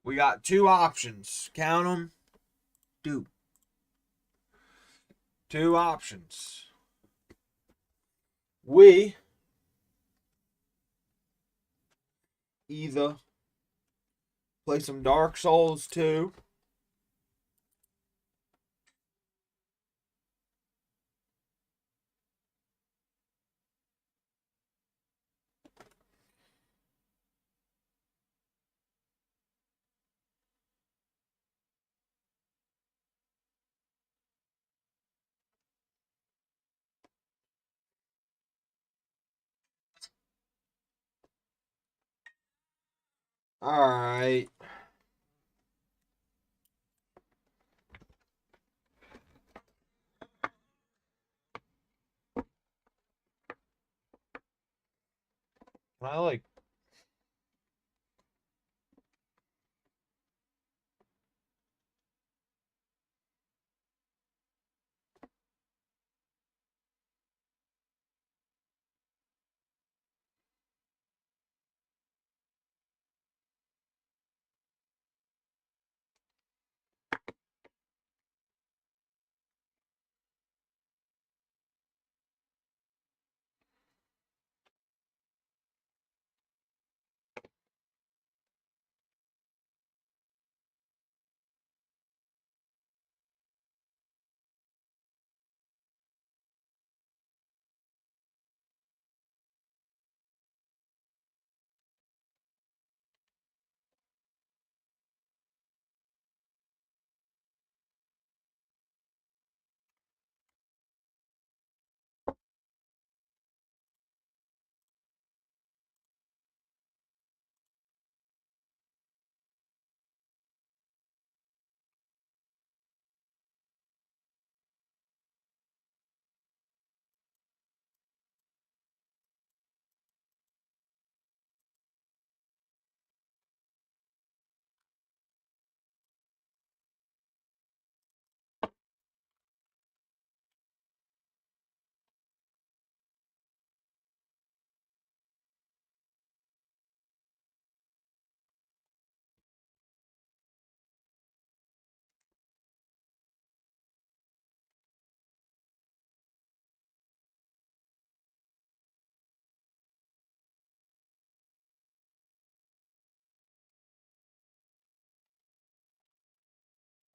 We got two options. Count them. Do. Two options. We either play some Dark Souls 2. Alright. I like.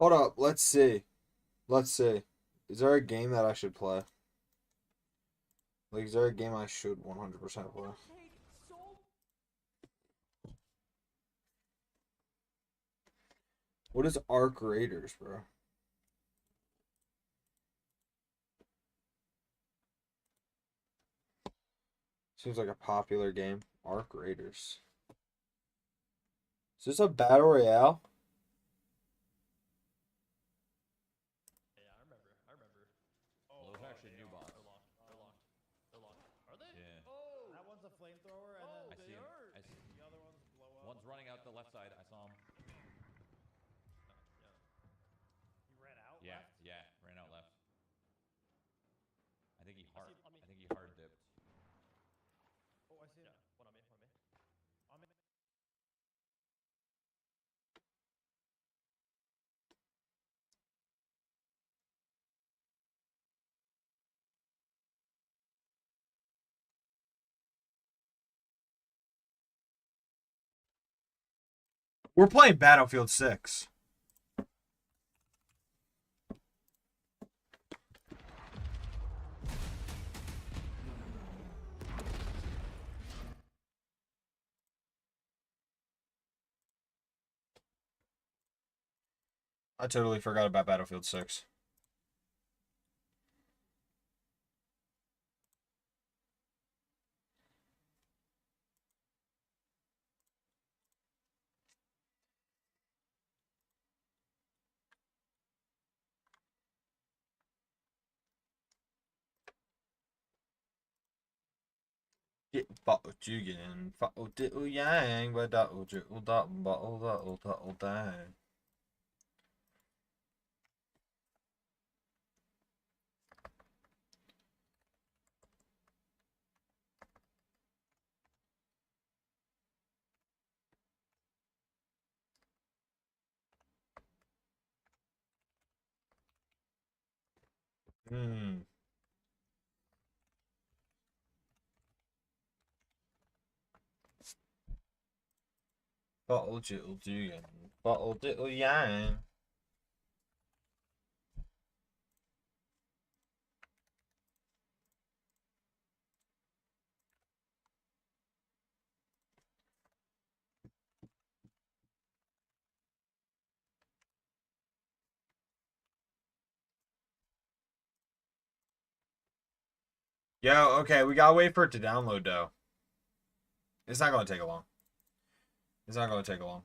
Hold up. Let's see. Let's see. Is there a game that I should play? Like, is there a game I should 100% play? What is Arc Raiders, bro? Seems like a popular game. Arc Raiders. Is this a battle royale? Yeah, I remember. Oh, Those are actually they new are. bots. They're locked. They're locked. They're locked. Are they? Yeah. Oh. That one's a flamethrower, and Oh, then I they see him. are. the other ones blow up. One's running out the left side. I saw him. Yeah. He ran out Yeah, left. yeah. Ran out left. I think he I hard. see. On me. I think he hard dipped. Oh, I see him. Yeah. One on me. One on me. On me. We're playing Battlefield 6. I totally forgot about Battlefield 6. Get bottle jugging, bottle diddle yang, but that'll jiggle that bottle that'll dang. Hmm. Bottle jiddle do bottle diddle yang. Yo, okay, we gotta wait for it to download though. It's not gonna take long. It's not gonna take long.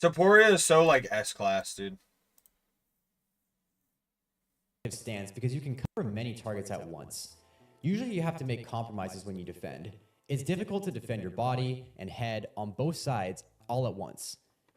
Taporia is so like S class, dude. Stance because you can cover many targets at once. Usually you have to make compromises when you defend. It's difficult to defend your body and head on both sides all at once.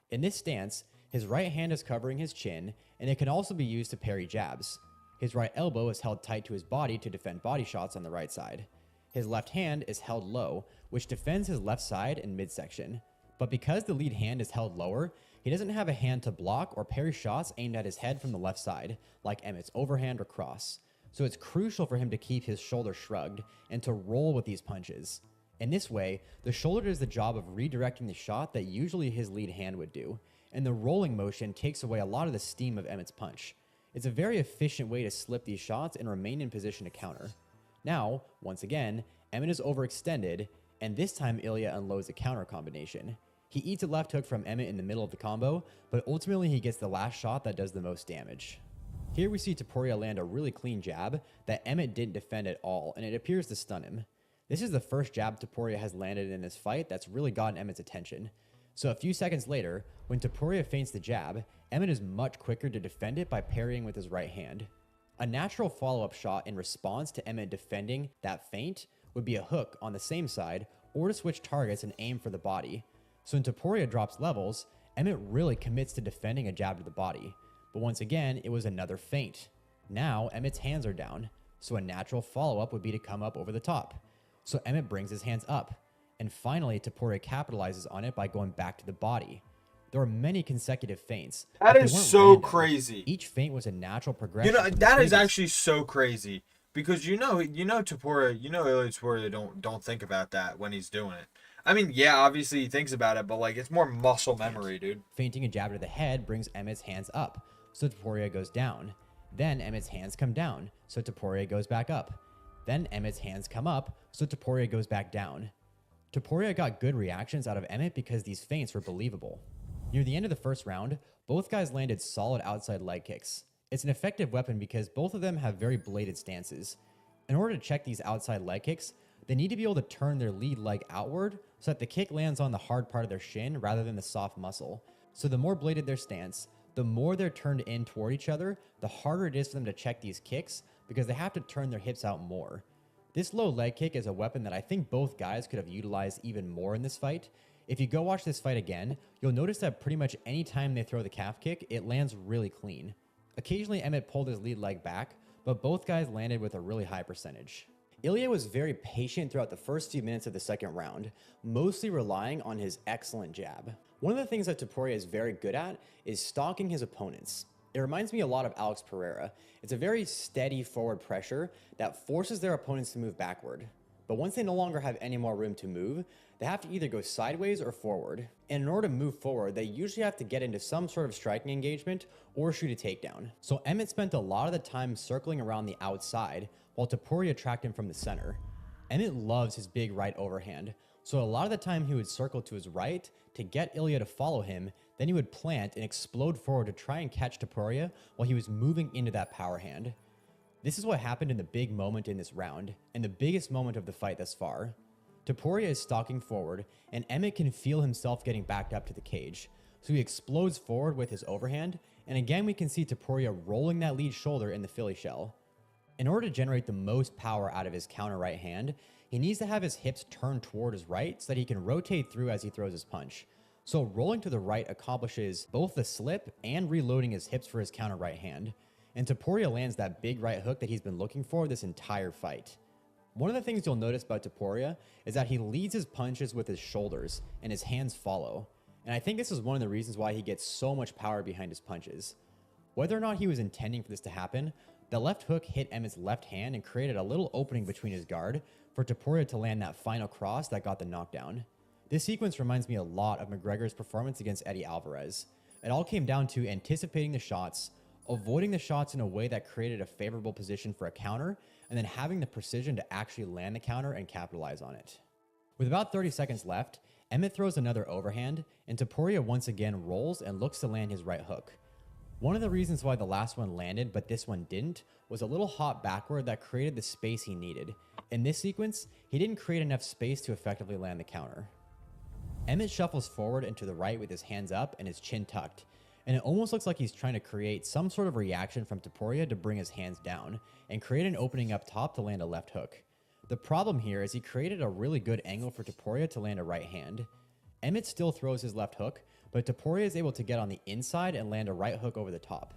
In this stance, his right hand is covering his chin, and it can also be used to parry jabs. His right elbow is held tight to his body to defend body shots on the right side. His left hand is held low, which defends his left side and midsection. But because the lead hand is held lower, he doesn't have a hand to block or parry shots aimed at his head from the left side, like Emmett's overhand or cross. So it's crucial for him to keep his shoulder shrugged and to roll with these punches. In this way, the shoulder does the job of redirecting the shot that usually his lead hand would do, and the rolling motion takes away a lot of the steam of Emmett's punch. It's a very efficient way to slip these shots and remain in position to counter. Now, once again, Emmett is overextended, and this time Ilya unloads a counter combination. He eats a left hook from Emmett in the middle of the combo, but ultimately he gets the last shot that does the most damage. Here we see Topuria land a really clean jab that Emmett didn't defend at all, and it appears to stun him. This is the first jab Topuria has landed in this fight that's really gotten Emmett's attention. So a few seconds later, when Topuria feints the jab, Emmett is much quicker to defend it by parrying with his right hand. A natural follow-up shot in response to Emmett defending that feint would be a hook on the same side, or to switch targets and aim for the body. So when Topuria drops levels, Emmett really commits to defending a jab to the body. But once again, it was another feint. Now Emmett's hands are down, so a natural follow-up would be to come up over the top. So Emmett brings his hands up, and finally Topuria capitalizes on it by going back to the body. There are many consecutive feints. That but they is weren't so random. crazy. Each feint was a natural progression. You know, from the that is previous. actually so crazy. Because Topuria, Ilya Topuria don't think about that when he's doing it. I mean, yeah, obviously he thinks about it, but like it's more muscle memory, dude. Feinting a jab to the head brings Emmett's hands up, so Topuria goes down. Then Emmett's hands come down, so Topuria goes back up. Then Emmett's hands come up, so Topuria goes back down. Topuria got good reactions out of Emmett because these feints were believable. Near the end of the first round, both guys landed solid outside leg kicks. It's an effective weapon because both of them have very bladed stances. In order to check these outside leg kicks, they need to be able to turn their lead leg outward so that the kick lands on the hard part of their shin rather than the soft muscle. So the more bladed their stance, the more they're turned in toward each other, the harder it is for them to check these kicks because they have to turn their hips out more. This low leg kick is a weapon that I think both guys could have utilized even more in this fight. If you go watch this fight again, you'll notice that pretty much any time they throw the calf kick, it lands really clean. Occasionally Emmett pulled his lead leg back, but both guys landed with a really high percentage. Ilya was very patient throughout the first few minutes of the second round, mostly relying on his excellent jab. One of the things that Topuria is very good at is stalking his opponents. It reminds me a lot of Alex Pereira. It's a very steady forward pressure that forces their opponents to move backward. But once they no longer have any more room to move, they have to either go sideways or forward. And in order to move forward, they usually have to get into some sort of striking engagement or shoot a takedown. So Emmett spent a lot of the time circling around the outside, while Topuria tracked him from the center. Emmett loves his big right overhand, so a lot of the time he would circle to his right to get Ilya to follow him, then he would plant and explode forward to try and catch Topuria while he was moving into that power hand. This is what happened in the big moment in this round, and the biggest moment of the fight thus far. Topuria is stalking forward, and Emmett can feel himself getting backed up to the cage, so he explodes forward with his overhand, and again we can see Topuria rolling that lead shoulder in the Philly shell. In order to generate the most power out of his counter right hand, he needs to have his hips turned toward his right so that he can rotate through as he throws his punch. So rolling to the right accomplishes both the slip and reloading his hips for his counter right hand, and Topuria lands that big right hook that he's been looking for this entire fight. One of the things you'll notice about Topuria is that he leads his punches with his shoulders and his hands follow, and I think this is one of the reasons why he gets so much power behind his punches. Whether or not he was intending for this to happen, the left hook hit Emmett's left hand and created a little opening between his guard for Topuria to land that final cross that got the knockdown. This sequence reminds me a lot of McGregor's performance against Eddie Alvarez. It all came down to anticipating the shots, avoiding the shots in a way that created a favorable position for a counter, and then having the precision to actually land the counter and capitalize on it. With about 30 seconds left, Emmett throws another overhand, and Topuria once again rolls and looks to land his right hook. One of the reasons why the last one landed but this one didn't was a little hop backward that created the space he needed. In this sequence, he didn't create enough space to effectively land the counter. Emmett shuffles forward and to the right with his hands up and his chin tucked, and it almost looks like he's trying to create some sort of reaction from Topuria to bring his hands down and create an opening up top to land a left hook. The problem here is he created a really good angle for Topuria to land a right hand. Emmett still throws his left hook, but Topuria is able to get on the inside and land a right hook over the top.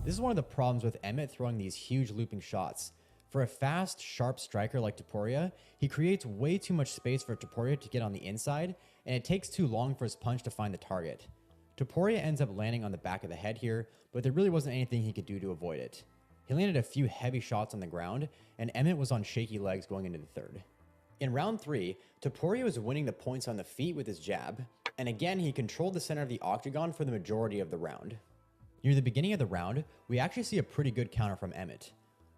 This is one of the problems with Emmett throwing these huge looping shots. For a fast, sharp striker like Topuria, he creates way too much space for Topuria to get on the inside, and it takes too long for his punch to find the target. Topuria ends up landing on the back of the head here, but there really wasn't anything he could do to avoid it. He landed a few heavy shots on the ground, and Emmett was on shaky legs going into the third. In round 3, Topuria was winning the points on the feet with his jab, and again he controlled the center of the octagon for the majority of the round. Near the beginning of the round, we actually see a pretty good counter from Emmett.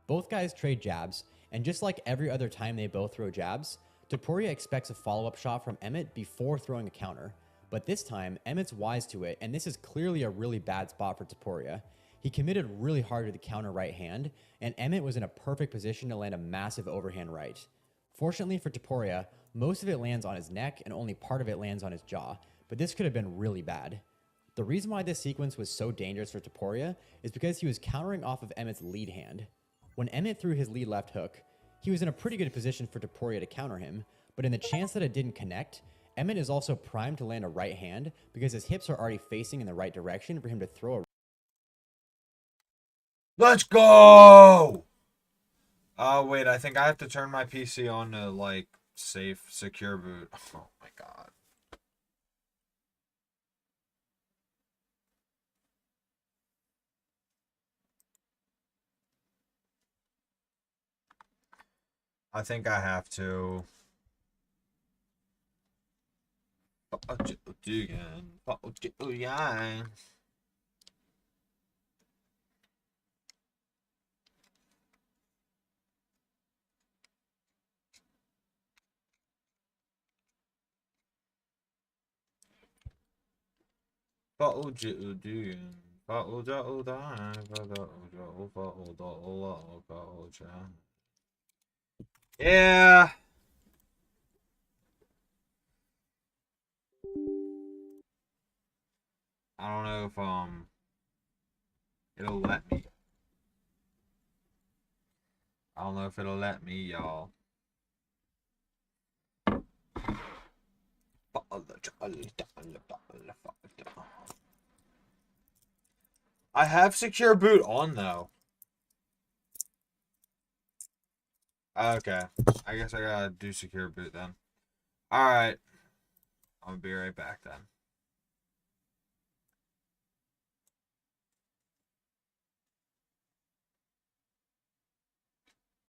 Both guys trade jabs, and just like every other time they both throw jabs, Topuria expects a follow-up shot from Emmett before throwing a counter. But this time, Emmett's wise to it, and this is clearly a really bad spot for Topuria. He committed really hard to the counter right hand, and Emmett was in a perfect position to land a massive overhand right. Fortunately for Topuria, most of it lands on his neck and only part of it lands on his jaw, but this could have been really bad. The reason why this sequence was so dangerous for Topuria is because he was countering off of Emmett's lead hand. When Emmett threw his lead left hook, he was in a pretty good position for Topuria to counter him, but in the chance that it didn't connect, Emmett is also primed to land a right hand because his hips are already facing in the right direction for him to throw a... Let's go! Oh, wait, I think I have to turn my PC on to, like, safe, secure boot. Oh, my God. I think I have to. Yeah. I don't know if it'll let me. I don't know if it'll let me, y'all. I have secure boot on though. Okay. I guess I gotta do secure boot then. Alright. I'll be right back then.